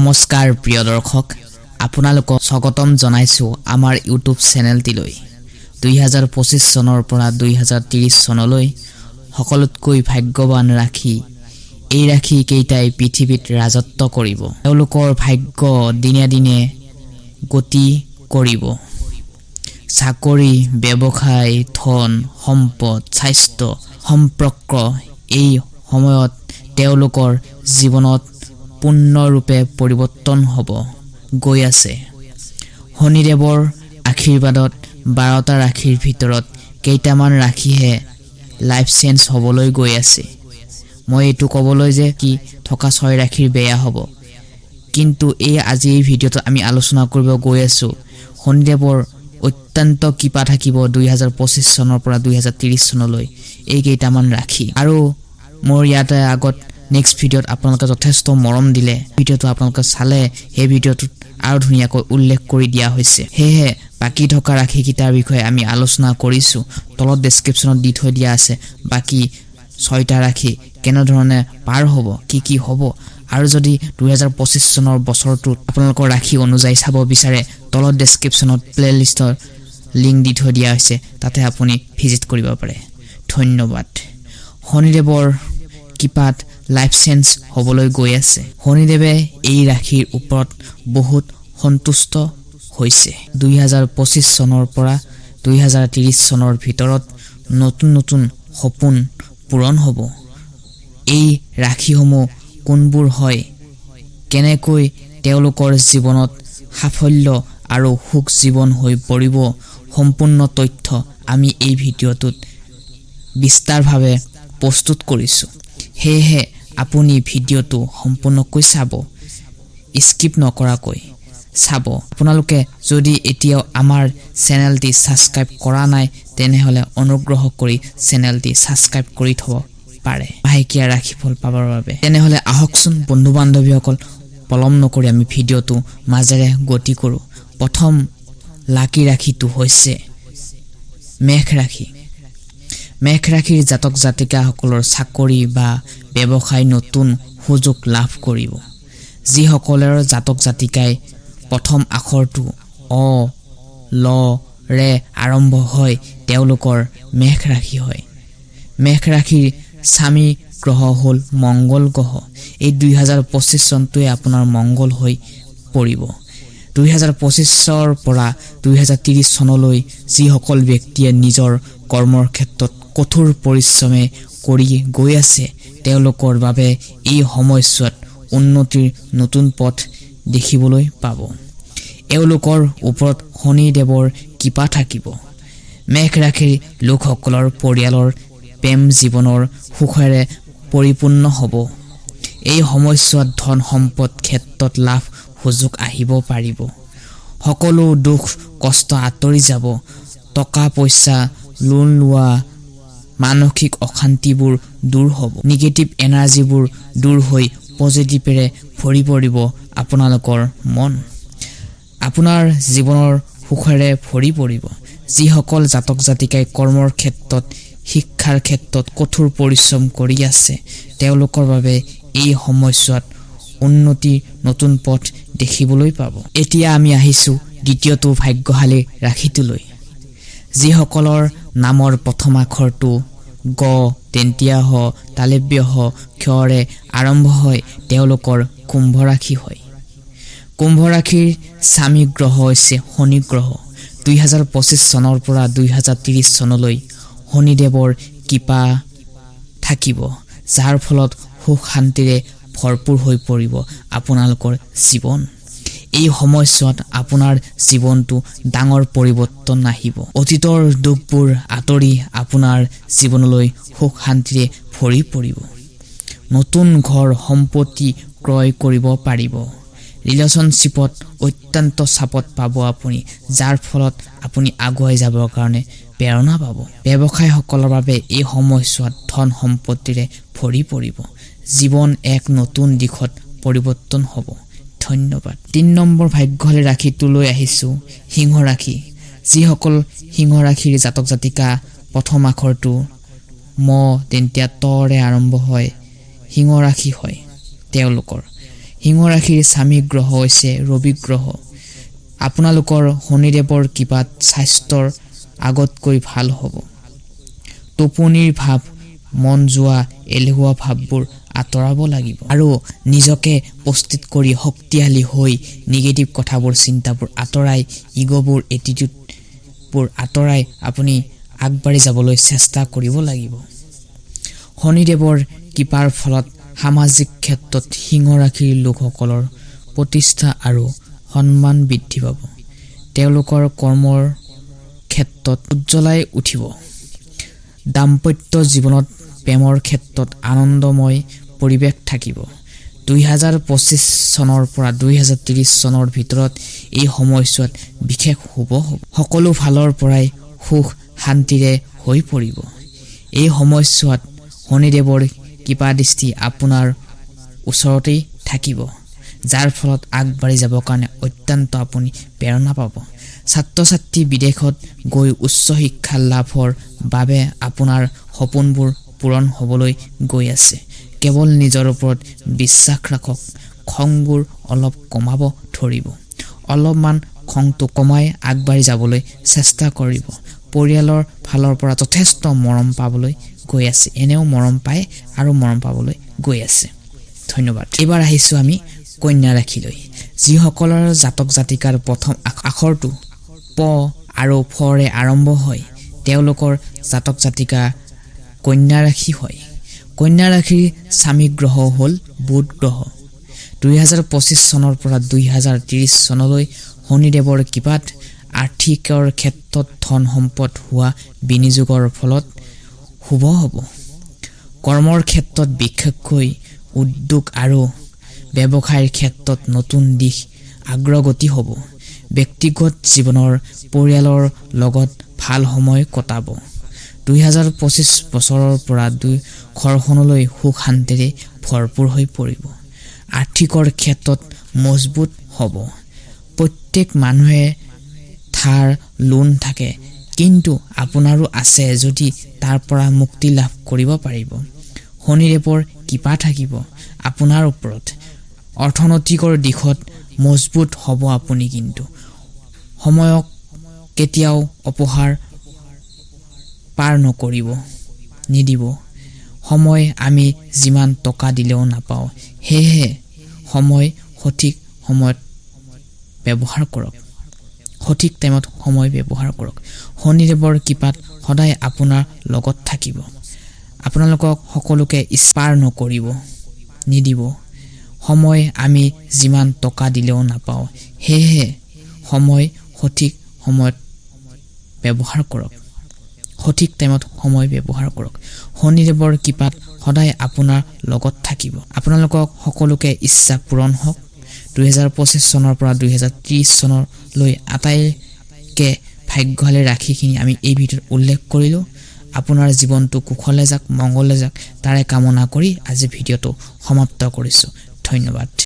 নমস্কাৰ প্ৰিয় দৰ্শক আপোনালোকক স্বাগতম জনাইছো আমাৰ ইউটিউব চেনেলটিলৈ 2025 চনৰ পৰা 2030 চনলৈ সকলোতকৈ ভাগ্যৱান ৰাখি এই ৰাখি কেইটাই পৃথিৱীত ৰাজত্ব কৰিব তেওঁলোকৰ ভাগ্য দিনে দিনে গতি কৰিব চাকৰি ব্যৱসায় ধন সম্পদ স্বাস্থ্য সম্পৰ্ক এই সময়ত তেওঁলোকৰ জীৱনত পূৰ্ণৰূপে পৰিৱৰ্তন হ'ব গৈ আছে শনিদেৱৰ আশীৰ্বাদত 12টা ৰাশিৰ ভিতৰত কেইটামান ৰাশিহে লাইফ চেঞ্জ হ'বলৈ গৈ আছে মই এটো ক'বলৈ যে কি থকা 6 ৰাশিৰ বেয়া হ'ব কিন্তু এই আজি এই ভিডিঅ'টো আমি আলোচনা কৰিব গৈ আছো শনিদেৱৰ অত্যন্ত কৃপা থাকিব 2025 চনৰ পৰা 2030 চনলৈ এই কেইটামান ৰাশি আৰু মোৰ ইয়াতে আগত নেক্সট ভিডিঅ'ত আপোনালোকে যথেষ্ট মৰম দিলে ভিডিঅ'টো আপোনালোকে চালে এই ভিডিঅ'টোত আৰু ধুনীয়াকৈ উল্লেখ কৰি দিয়া হৈছে হেহে বাকি থকা ৰাশি কিটাৰ বিষয়ে আমি আলোচনা কৰিছো তলত ডেসক্ৰিপচনত দি থৈ দিয়া আছে বাকি 6টা ৰাশি কেনে ধৰণে পাৰ হ'ব কি হ'ব আৰু যদি 2025 চনৰ বছৰটোত আপোনালোকৰ ৰাশি অনুযায়ী চাব বিচাৰে তলত ডেসক্ৰিপচনত প্লেলিষ্টৰ লিংক দি থৈ দিয়া হৈছে তাতে আপুনি ভিজিট কৰিব পাৰে ধন্যবাদ শনিদেৱৰ কৃপাত লাইফ চেঞ্জ হ'বলৈ গৈ আছে শনিদেৱে এই ৰাশিৰ ওপৰত বহুত সন্তুষ্ট হৈছে 2025 চনৰ পৰা 2030 চনৰ ভিতৰত নতুন সপোন পূৰণ হ'ব এই ৰাশিসমূহ কোনবোৰ হয় কেনেকৈ তেওঁলোকৰ জীৱনত সাফল্য আৰু সুখ জীৱন হৈ পৰিব সম্পূৰ্ণ তথ্য আমি এই ভিডিঅ'টোত বিস্তাৰভাৱে প্ৰস্তুত কৰিছো হেহে আপুনি ভিডিঅ'টো সম্পূৰ্ণকৈ চাব স্কিপ নকৰাকৈ চাব আপোনালোকে যদি এতিয়াও আমাৰ চেনেলটি সাবস্ক্ৰাইব কৰা নাই তেনেহলে অনুগ্ৰহ কৰি চেনেলটি সাবস্ক্ৰাইব কৰি থব পাৰে ভাইকিয়া ৰাশিফল পাবৰ বাবে তেনেহলে আহকচোন বন্ধু বান্ধৱীসকল পলম নকৰি আমি ভিডিঅ'টো মাজেৰে গতি কৰো প্ৰথম লাকি ৰাশিটো হৈছে মেঘ ৰাশি মেঘ ৰাশিৰ জাতক জাতিকাসকলৰ চাকৰি বা ব্যৱসায় নতুন সুযোগ লাভ কৰিব যিসকলৰ জাতক জাতিকাই প্ৰথম আখৰটো অ ল ৰে আৰম্ভ হয় তেওঁলোকৰ মেঘ ৰাশি হয় মেঘ ৰাশিৰ স্বামী গ্ৰহ হ'ল মংগল গ্ৰহ এই 2025 চনটোৱে আপোনাৰ মংগল হৈ পৰিব 2025 পৰা 2030 চনলৈ যিসকল ব্যক্তিয়ে নিজৰ কৰ্মৰ ক্ষেত্ৰত কঠোৰ পৰিশ্ৰমে কৰি গৈ আছে তেওঁলোকৰ বাবে এই সময়ছোৱাত উন্নতিৰ নতুন পথ দেখিবলৈ পাব এওঁলোকৰ ওপৰত শনিদেৱৰ কৃপা থাকিব মেঘ ৰাশিৰ লোকসকলৰ পৰিয়ালৰ প্ৰেম জীৱনৰ সুখেৰে পৰিপূৰ্ণ হ'ব এই সময়ছোৱাত ধন সম্পদ ক্ষেত্ৰত লাভ সুযোগ আহিব পাৰিব সকলো দুখ কষ্ট আঁতৰি যাব টকা পইচা লোন লোৱা মানসিক অশান্তিবোৰ দূৰ হ'ব নিগেটিভ এনাৰ্জিবোৰ দূৰ হৈ পজিটিভৰে ভৰি পৰিব আপোনালোকৰ মন আপোনাৰ জীৱনৰ সুখেৰে ভৰি পৰিব যিসকল জাতক জাতিকাই কৰ্মৰ ক্ষেত্ৰত শিক্ষাৰ ক্ষেত্ৰত কঠোৰ পৰিশ্ৰম কৰি আছে তেওঁলোকৰ বাবে এই সময়ছোৱাত উন্নতিৰ নতুন পথ দেখিবলৈ পাব এতিয়া আমি আহিছো দ্বিতীয়টো ভাগ্যশালী ৰাশিটোলৈ যিসকলৰ নামৰ প্ৰথম আখৰটো গ তেন্তিয়া হ তালব্য হ ক্ষৰে আৰম্ভ হয় তেওঁলোকৰ কুম্ভ ৰাশি হয় কুম্ভ ৰাশিৰ স্বামী গ্ৰহ হৈছে শনি গ্ৰহ 2025 চনৰ পৰা 2030 চনলৈ শনিদেৱৰ কৃপা থাকিব যাৰ ফলত সুখ শান্তিৰে ভৰপূৰ হৈ পৰিব আপোনালোকৰ জীৱন এই সময়ছোৱাত আপোনাৰ জীৱনটো ডাঙৰ পৰিৱৰ্তন আহিব অতীতৰ দুখবোৰ আঁতৰি আপোনাৰ জীৱনলৈ সুখ শান্তিৰে ভৰি পৰিব নতুন ঘৰ সম্পত্তি ক্ৰয় কৰিব পাৰিব ৰিলেশনশ্বিপত অত্যন্ত চাপত পাব আপুনি যাৰ ফলত আপুনি আগুৱাই যাবৰ কাৰণে প্ৰেৰণা পাব ব্যৱসায়ীসকলৰ বাবে এই সময়ছোৱাত ধন সম্পত্তিৰে ভৰি পৰিব জীৱন এক নতুন দিশত পৰিৱৰ্তন হ'ব ধন্যবাদ 3 নম্বৰ ভাগ্যশালী ৰাশিটোলৈ আহিছো সিংহ ৰাশি যিসকল সিংহ ৰাশিৰ জাতক জাতিকা প্ৰথম আখৰটো ম তেন্তিয়া তৰে আৰম্ভ হয় সিংহ ৰাশি হয় তেওঁলোকৰ সিংহ ৰাশিৰ স্বামী গ্ৰহ হৈছে ৰবি গ্ৰহ। আপোনালোকৰ শনিদেৱৰ কৃপাত স্বাস্থ্যৰ আগতকৈ ভাল হ'ব। টোপনিৰ ভাৱ, মন যোৱা এলেহুৱা ভাৱবোৰ আঁতৰাব লাগিব আৰু নিজকে প্ৰস্তুত কৰি শক্তিশালী হৈ নিগেটিভ কথাবোৰ চিন্তাবোৰ আঁতৰাই ইগ'বোৰ এটিটিউডবোৰ আঁতৰাই আপুনি আগবাঢ়ি যাবলৈ চেষ্টা কৰিব লাগিব। শনিদেৱৰ কৃপাৰ ফলত সামাজিক ক্ষেত্ৰত সিংহ ৰাশিৰ লোকসকলৰ প্ৰতিষ্ঠা আৰু সন্মান বৃদ্ধি পাব। তেওঁলোকৰ কৰ্মৰ ক্ষেত্ৰত উজ্জ্বলাই উঠিব। দাম্পত্য জীৱনত প্ৰেমৰ ক্ষেত্ৰত আনন্দময় পৰিৱেশ থাকিব। 2025 চনৰ পৰা 2030 চনৰ ভিতৰত এই সময়ছোৱাত বিশেষ শুভ হ'ব। সকলো ফালৰ পৰাই সুখ শান্তিৰে হৈ পৰিব। এই সময়ছোৱাত শনিদেৱৰ কৃপাদৃষ্টি আপোনাৰ ওচৰতেই থাকিব, যাৰ ফলত আগবাঢ়ি যাবৰ কাৰণে অত্যন্ত আপুনি প্ৰেৰণা পাব। ছাত্ৰ ছাত্ৰী বিদেশত গৈ উচ্চ শিক্ষা লাভৰ বাবে আপোনাৰ সপোনবোৰ পূৰণ হ'বলৈ গৈ আছে। কেৱল নিজৰ ওপৰত বিশ্বাস ৰাখক। খংবোৰ অলপ কমাব ধৰিব। অলপমান খংটো কমাই আগবাঢ়ি যাবলৈ চেষ্টা কৰিব। পৰিয়ালৰ ফালৰ পৰা যথেষ্ট মৰম পাবলৈ গৈ আছে। এনেও মৰম পায় আৰু মৰম পাবলৈ গৈ আছে। ধন্যবাদ। এইবাৰ আহিছোঁ আমি কন্যা ৰাশিলৈ। যিসকলৰ জাতক জাতিকাৰ প্ৰথম আখৰটো প আৰু ফৰে আৰম্ভ হয়, তেওঁলোকৰ জাতক জাতিকা কন্যা ৰাশি হয়। কন্যা ৰাশিৰ স্বামী গ্ৰহ হ'ল বুধ গ্ৰহ। 2025 চনৰ পৰা 2030 চনলৈ শনিদেৱৰ কৃপাত আৰ্থিকৰ ক্ষেত্ৰত ধন সম্পদ হোৱা বিনিয়োগৰ ফলত শুভ হ'ব। কৰ্মৰ ক্ষেত্ৰত বিশেষকৈ উদ্যোগ আৰু ব্যৱসায়ৰ ক্ষেত্ৰত নতুন দিশ অগ্ৰগতি হ'ব। ব্যক্তিগত জীৱনৰ পৰিয়ালৰ লগত ভাল সময় কটাব। 2025 বছৰৰ পৰা ঘৰখনলৈ সুখ শান্তিৰে ভৰপূৰ হৈ পৰিব। আৰ্থিকৰ ক্ষেত্ৰত মজবুত হ'ব। প্ৰত্যেক মানুহে ধাৰ লোন থাকে, কিন্তু আপোনাৰো আছে যদি তাৰ পৰা মুক্তি লাভ কৰিব পাৰিব। শনিদেৱৰ কৃপা থাকিব আপোনাৰ ওপৰত। অৰ্থনৈতিকৰ দিশত মজবুত হ'ব আপুনি, কিন্তু সময়ক কেতিয়াও অপহাৰ পাৰ নিদিব। সময় আমি যিমান টকা দিলেও নাপাওঁ, সেয়েহে সময় সঠিক সময়ত ব্যৱহাৰ কৰক। সঠিক টাইমত সময় ব্যৱহাৰ কৰক। শনিদেৱৰ কৃপাত সদায় আপোনাৰ লগত থাকিব। আপোনালোকক সকলোকে পাৰ নিদিব। সময় আমি যিমান টকা দিলেও নাপাওঁ, সেয়েহে সময় সঠিক সময়ত ব্যৱহাৰ কৰক। সঠিক টাইমত সময় ব্যৱহাৰ কৰক। শনিদেৱৰ কৃপাত সদায় আপোনাৰ লগত থাকিব। আপোনালোকক সকলোকে ইচ্ছা পূৰণ হওক। 2025 চনৰ পৰা 2030 চনলৈ আটাইকে ভাগ্যশালী ৰাশিখিনি আমি এই ভিডিঅ'ত উল্লেখ কৰিলোঁ। আপোনাৰ জীৱনটো কুশলে যাওক, মংগলে যাওক, তাৰে কামনা কৰি আজি ভিডিঅ'টো সমাপ্ত কৰিছোঁ। ধন্যবাদ।